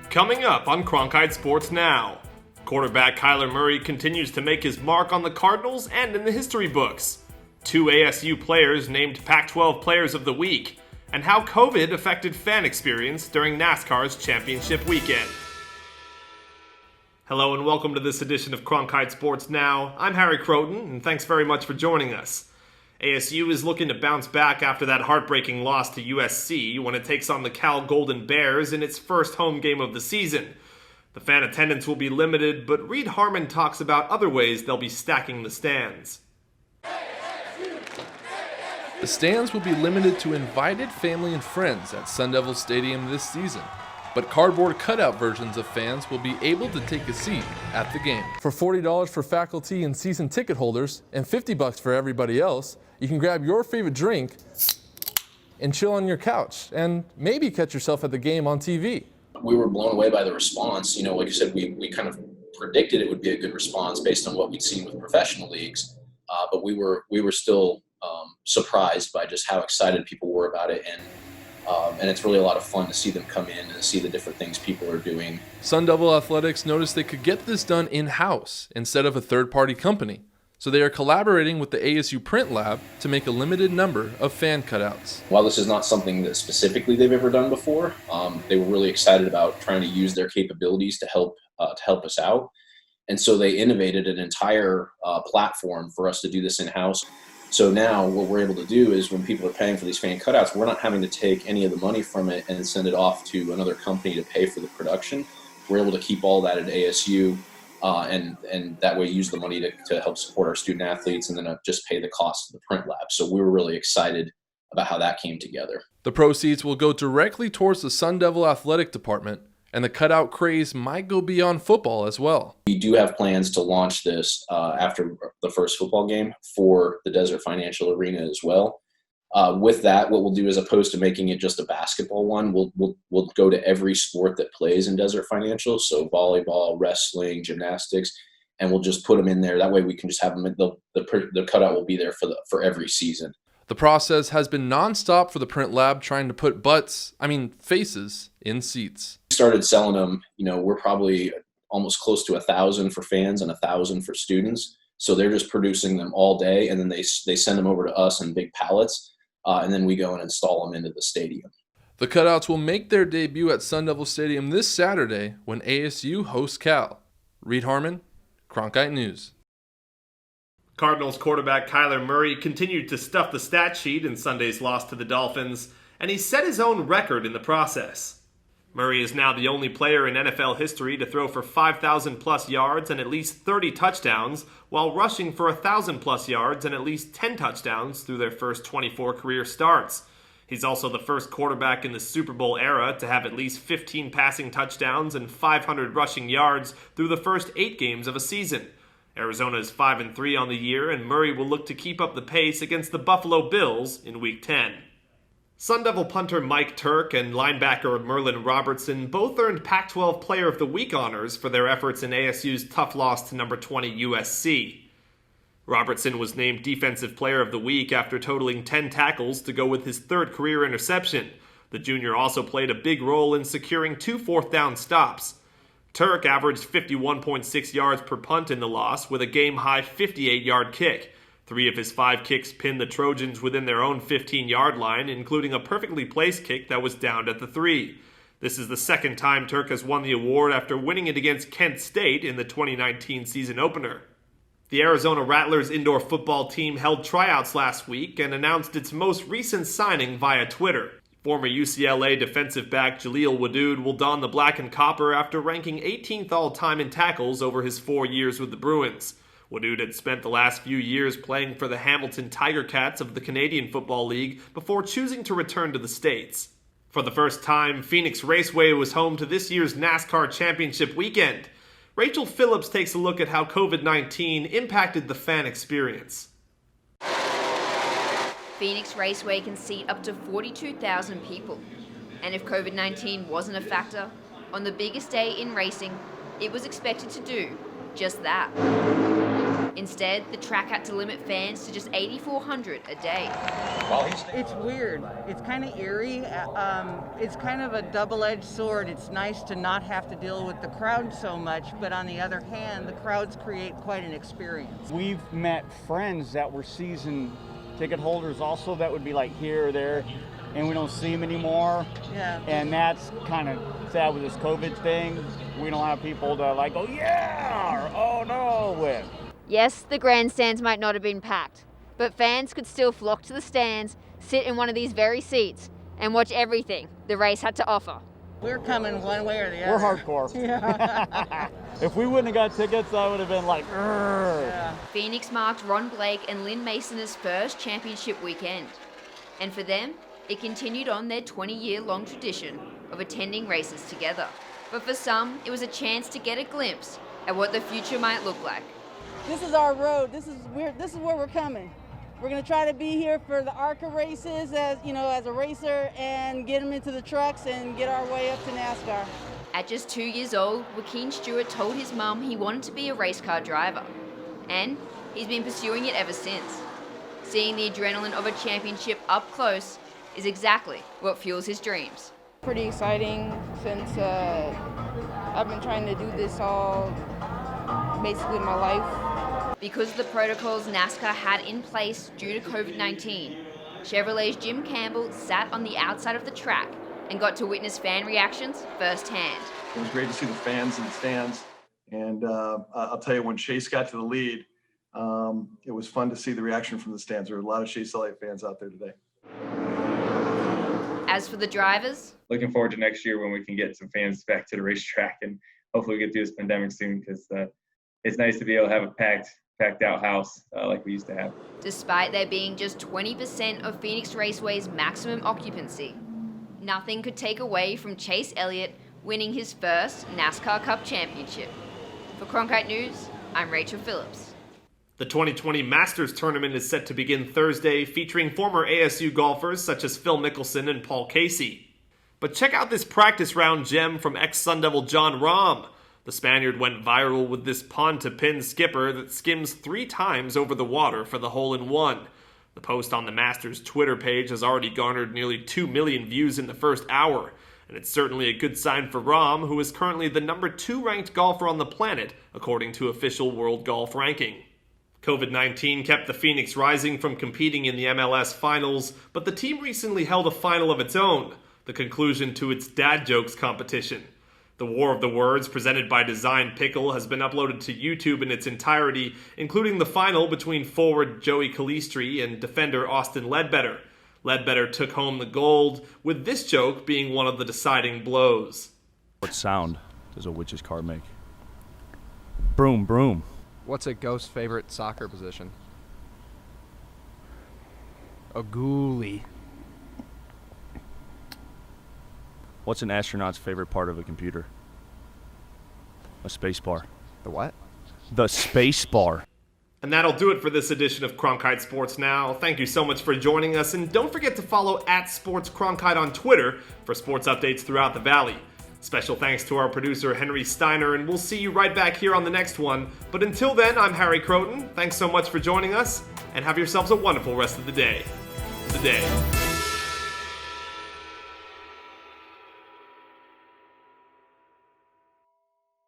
Coming up on Cronkite Sports Now, quarterback Kyler Murray continues to make his mark on the Cardinals and in the history books. 2 ASU players named Pac-12 Players of the Week, and how COVID affected fan experience during NASCAR's championship weekend. Hello and welcome to this edition of Cronkite Sports Now. I'm Harry Croton, and thanks very much for joining us. ASU is looking to bounce back after that heartbreaking loss to USC when it takes on the Cal Golden Bears in its first home game of the season. The fan attendance will be limited, but Reed Harmon talks about other ways they'll be stacking the stands. The stands will be limited to invited family and friends at Sun Devil Stadium this season, but cardboard cutout versions of fans will be able to take a seat at the game. For $40 for faculty and season ticket holders and $50 for everybody else, you can grab your favorite drink and chill on your couch and maybe catch yourself at the game on TV. We were blown away by the response. You know, like you said, we kind of predicted it would be a good response based on what we'd seen with professional leagues, but we were still surprised by just how excited people were about it, and it's really a lot of fun to see them come in and see the different things people are doing. Sun Devil Athletics noticed they could get this done in-house instead of a third-party company, so they are collaborating with the ASU Print Lab to make a limited number of fan cutouts. While this is not something that specifically they've ever done before, they were really excited about trying to use their capabilities to help us out, and so they innovated an entire platform for us to do this in-house. So now what we're able to do is when people are paying for these fan cutouts, we're not having to take any of the money from it and send it off to another company to pay for the production. We're able to keep all that at ASU and that way use the money to help support our student athletes and then just pay the cost of the print lab. So we were really excited about how that came together. The proceeds will go directly towards the Sun Devil Athletic Department, and the cutout craze might go beyond football as well. We do have plans to launch this after the first football game for the Desert Financial Arena as well. With that, what we'll do, as opposed to making it just a basketball one, we'll go to every sport that plays in Desert Financial, so volleyball, wrestling, gymnastics, and we'll just put them in there. That way we can just have them, the cutout will be there for every season. The process has been nonstop for the print lab, trying to put faces in seats. We started selling them, we're probably almost close to 1,000 for fans and 1,000 for students. So they're just producing them all day, and then they send them over to us in big pallets, and then we go and install them into the stadium. The cutouts will make their debut at Sun Devil Stadium this Saturday when ASU hosts Cal. Reed Harmon, Cronkite News. Cardinals quarterback Kyler Murray continued to stuff the stat sheet in Sunday's loss to the Dolphins, and he set his own record in the process. Murray is now the only player in NFL history to throw for 5,000-plus yards and at least 30 touchdowns, while rushing for 1,000-plus yards and at least 10 touchdowns through their first 24 career starts. He's also the first quarterback in the Super Bowl era to have at least 15 passing touchdowns and 500 rushing yards through the first 8 games of a season. Arizona is 5-3 on the year, and Murray will look to keep up the pace against the Buffalo Bills in Week 10. Sun Devil punter Mike Turk and linebacker Merlin Robertson both earned Pac-12 Player of the Week honors for their efforts in ASU's tough loss to number 20 USC. Robertson was named Defensive Player of the Week after totaling 10 tackles to go with his third career interception. The junior also played a big role in securing 2 fourth-down stops. Turk averaged 51.6 yards per punt in the loss with a game-high 58-yard kick. 3 of his 5 kicks pinned the Trojans within their own 15-yard line, including a perfectly placed kick that was downed at the 3. This is the second time Turk has won the award after winning it against Kent State in the 2019 season opener. The Arizona Rattlers indoor football team held tryouts last week and announced its most recent signing via Twitter. Former UCLA defensive back Jaleel Wadood will don the black and copper after ranking 18th all-time in tackles over his 4 years with the Bruins. Wadood had spent the last few years playing for the Hamilton Tiger Cats of the Canadian Football League before choosing to return to the States. For the first time, Phoenix Raceway was home to this year's NASCAR Championship weekend. Rachel Phillips takes a look at how COVID-19 impacted the fan experience. Phoenix Raceway can seat up to 42,000 people. And if COVID-19 wasn't a factor, on the biggest day in racing, it was expected to do just that. Instead, the track had to limit fans to just 8,400 a day. It's weird. It's kind of eerie. It's kind of a double-edged sword. It's nice to not have to deal with the crowd so much, but on the other hand, the crowds create quite an experience. We've met friends that were season ticket holders also that would be like here or there, and we don't see them anymore. Yeah. And that's kind of sad with this COVID thing. We don't have people to like, oh yeah, or oh no with. Yes, the grandstands might not have been packed, but fans could still flock to the stands, sit in one of these very seats, and watch everything the race had to offer. We're coming one way or the other. We're hardcore. Yeah. If we wouldn't have got tickets, I would have been like, Yeah. Phoenix marked Ron Blake and Lynn Mason's first championship weekend. And for them, it continued on their 20-year-long tradition of attending races together. But for some, it was a chance to get a glimpse at what the future might look like. This is our road. This is where we're coming. We're gonna try to be here for the ARCA races as a racer, and get them into the trucks and get our way up to NASCAR. At just 2 years old, Joaquin Stewart told his mum he wanted to be a race car driver. And he's been pursuing it ever since. Seeing the adrenaline of a championship up close is exactly what fuels his dreams. Pretty exciting since I've been trying to do this all basically my life. Because of the protocols NASCAR had in place due to COVID-19, Chevrolet's Jim Campbell sat on the outside of the track and got to witness fan reactions firsthand. It was great to see the fans in the stands. And I'll tell you, when Chase got to the lead, it was fun to see the reaction from the stands. There were a lot of Chase Elliott fans out there today. As for the drivers, looking forward to next year when we can get some fans back to the racetrack, and hopefully we get through this pandemic soon, because it's nice to be able to have a packed out house like we used to have. Despite there being just 20% of Phoenix Raceway's maximum occupancy, nothing could take away from Chase Elliott winning his first NASCAR Cup championship. For Cronkite News, I'm Rachel Phillips. The 2020 Masters Tournament is set to begin Thursday, featuring former ASU golfers such as Phil Mickelson and Paul Casey. But check out this practice round gem from ex-Sun Devil Jon Rahm. The Spaniard went viral with this pond-to-pin skipper that skims 3 times over the water for the hole-in-one. The post on the Masters Twitter page has already garnered nearly 2 million views in the first hour, and it's certainly a good sign for Rahm, who is currently the number 2 ranked golfer on the planet, according to official World Golf Ranking. COVID-19 kept the Phoenix Rising from competing in the MLS Finals, but the team recently held a final of its own, the conclusion to its Dad Jokes competition. The War of the Words, presented by Design Pickle, has been uploaded to YouTube in its entirety, including the final between forward Joey Calistri and defender Austin Ledbetter. Ledbetter took home the gold, with this joke being one of the deciding blows. What sound does a witch's card make? Broom, broom. What's a ghost's favorite soccer position? A goalie. What's an astronaut's favorite part of a computer? A space bar. The what? The space bar. And that'll do it for this edition of Cronkite Sports Now. Thank you so much for joining us, and don't forget to follow @SportsCronkite on Twitter for sports updates throughout the Valley. Special thanks to our producer Henry Steiner, and we'll see you right back here on the next one. But until then, I'm Harry Croton. Thanks so much for joining us, and have yourselves a wonderful rest of the day.